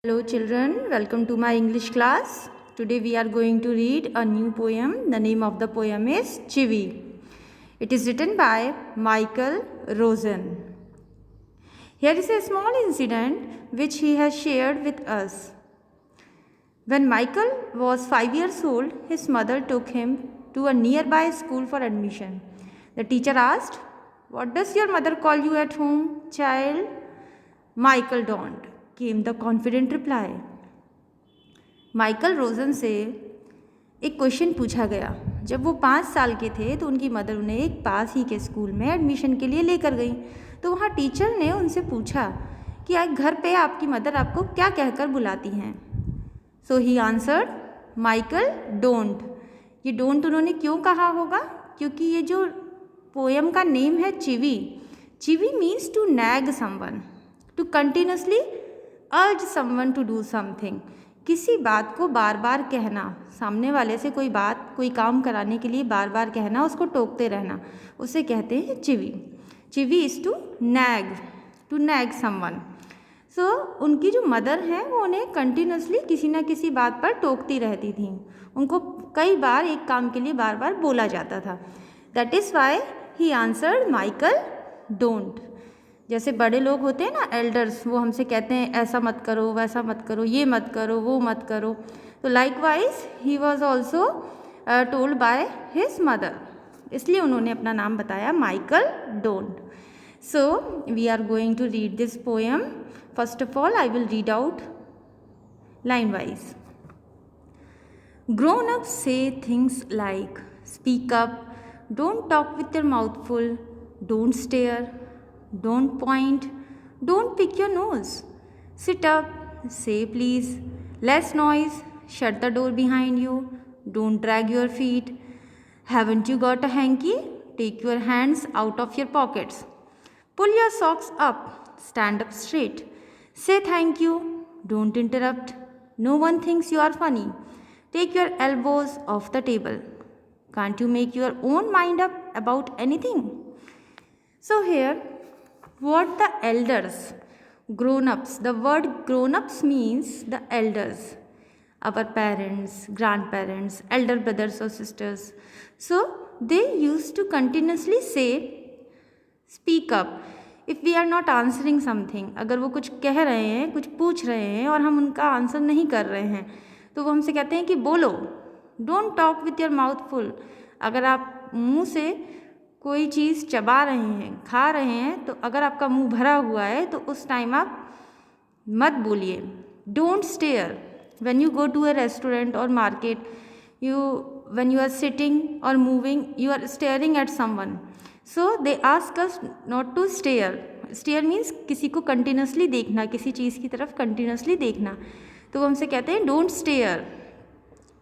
Hello children, welcome to my English class. Today we are going to read a new poem. The name of the poem is Chivi. It is written by Michael Rosen. Here is a small incident which he has shared with us. When Michael was 5 years old, his mother took him to a nearby school for admission. The teacher asked, "What does your mother call you at home, child?" "Michael don't," came the confident reply. Michael Rosen से एक question पूछा गया। जब वो 5 साल के थे तो उनकी मदर उन्हें एक पास ही के स्कूल में एडमिशन के लिए लेकर गई। तो वहाँ टीचर ने उनसे पूछा कि आज घर पे आपकी मदर आपको क्या कहकर बुलाती हैं। सो ही आंसर्ड, माइकल डोंट। ये डोंट उन्होंने क्यों कहा होगा? क्योंकि ये जो पोएम का नेम है chivvy, chivvy means to nag someone, to continuously urge someone to do something. किसी बात को बार बार कहना, सामने वाले से कोई बात कोई काम कराने के लिए बार बार कहना, उसको टोकते रहना, उसे कहते हैं चिवी। चिवी इज़ टू नैग समवन। सो उनकी जो मदर हैं वो उन्हें कंटिन्यूसली किसी न किसी बात पर टोकती रहती थी। उनको कई बार एक काम के लिए बार बार बोला जाता था। That is why he answered Michael don't. जैसे बड़े लोग होते हैं ना, एल्डर्स, वो हमसे कहते हैं ऐसा मत करो, वैसा मत करो, ये मत करो, वो मत करो। तो likewise he was also told by his mother, इसलिए उन्होंने अपना नाम बताया Michael don't. So we are going to read this poem. First of all I will read out line wise. Grown ups say things like, speak up, don't talk with your mouth full, don't stare, don't point, don't pick your nose, sit up, say please, less noise, shut the door behind you, don't drag your feet, haven't you got a hanky, take your hands out of your pockets, pull your socks up, stand up straight, say thank you, don't interrupt, no one thinks you are funny, take your elbows off the table, can't you make your own mind up about anything? So here, what the elders, grown-ups, the word grown-ups means the elders, our parents, grandparents, elder brothers or sisters. So they used to continuously say, speak up. If we are not answering something, अगर वो कुछ कह रहे हैं, कुछ पूछ रहे हैं और हम उनका आंसर नहीं कर रहे हैं, तो वो हमसे कहते हैं कि बोलो। Don't talk with your mouth full. अगर आप मुंह से कोई चीज़ चबा रहे हैं, खा रहे हैं, तो अगर आपका मुंह भरा हुआ है तो उस टाइम आप मत बोलिए। Don't stare when you go to a restaurant और market, when you are sitting और moving, you are staring at someone, so they ask us not to stare. Stare means किसी को कंटिन्यूसली देखना, किसी चीज़ की तरफ कंटिन्यूसली देखना, तो वो हमसे कहते हैं डोंट स्टेयर।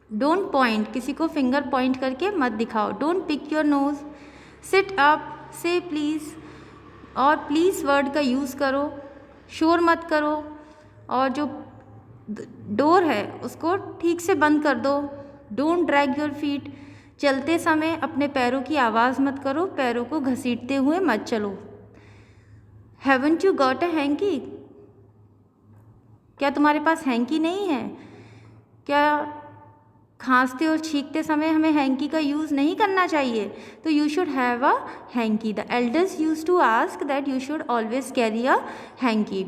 डोंट पॉइंट, किसी को फिंगर पॉइंट करके मत दिखाओ। Don't pick your nose, sit up, say please, और प्लीज़ वर्ड का यूज़ करो, शोर मत करो, और जो डोर है उसको ठीक से बंद कर दो। डोंट ड्रैग योर फीट, चलते समय अपने पैरों की आवाज़ मत करो, पैरों को घसीटते हुए मत चलो। Haven't you got a hanky, क्या तुम्हारे पास हैंकी नहीं है? क्या खांसते और छींकते समय हमें हैंकी का यूज़ नहीं करना चाहिए? तो you should have a hanky. The elders used to ask that you should always carry a hanky.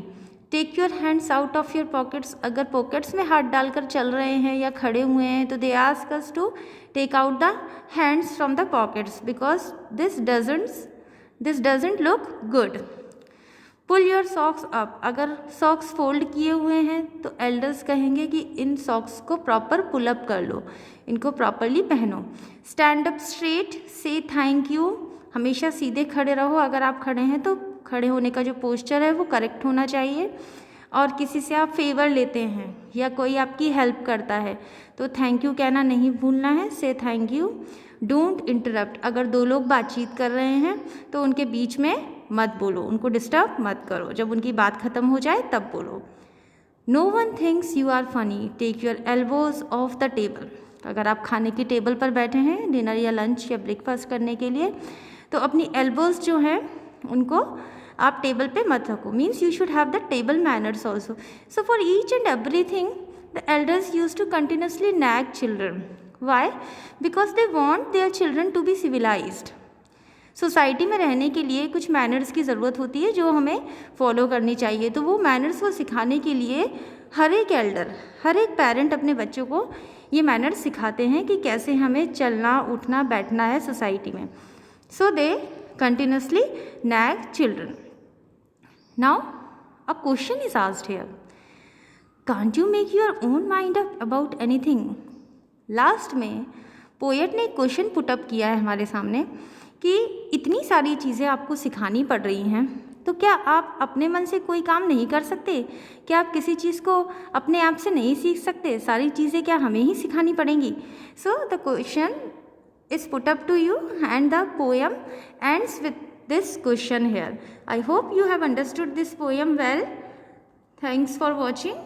Take your hands out of your pockets, अगर पॉकेट्स में हाथ डालकर चल रहे हैं या खड़े हुए हैं तो they ask us to take out the hands from the pockets because this doesn't look good. Pull your socks up, अगर सॉक्स फोल्ड किए हुए हैं तो एल्डर्स कहेंगे कि इन सॉक्स को प्रॉपर पुल अप कर लो, इनको प्रॉपरली पहनो। Stand up straight, say thank you, हमेशा सीधे खड़े रहो। अगर आप खड़े हैं तो खड़े होने का जो पोस्चर है वो करेक्ट होना चाहिए। और किसी से आप फेवर लेते हैं या कोई आपकी हेल्प करता है तो थैंक यू कहना नहीं भूलना है, से थैंक यू। डोंट इंटरप्ट, अगर 2 लोग बातचीत कर रहे हैं तो उनके बीच में मत बोलो, उनको डिस्टर्ब मत करो, जब उनकी बात ख़त्म हो जाए तब बोलो। No one thinks you are funny, take your elbows off the table, अगर आप खाने की टेबल पर बैठे हैं डिनर या लंच या ब्रेकफास्ट करने के लिए, तो अपनी एल्बोज जो हैं उनको आप टेबल पे मत रखो, means you should have the table manners also. So for each and everything the elders used to continuously nag children. Why? Because they want their children to be civilised. Society में रहने के लिए कुछ manners की ज़रूरत होती है जो हमें फॉलो करनी चाहिए. तो वो मैनर्स को सिखाने के लिए हर एक एल्डर, हर एक पेरेंट अपने बच्चों को ये मैनर्स सिखाते हैं कि कैसे हमें चलना, उठना, बैठना है सोसाइटी में. सो दे continuously nag children. Now, a question is asked here. Can't you make your own mind up about anything? Last में पोएट ने एक क्वेश्चन पुटअप किया है हमारे सामने कि इतनी सारी चीज़ें आपको सिखानी पड़ रही हैं, तो क्या आप अपने मन से कोई काम नहीं कर सकते? क्या आप किसी चीज़ को अपने आप से नहीं सीख सकते? सारी चीज़ें क्या हमें ही सिखानी पड़ेंगी? So the question is put up to you and the poem ends with this question here. I hope you have understood this poem well. Thanks for watching.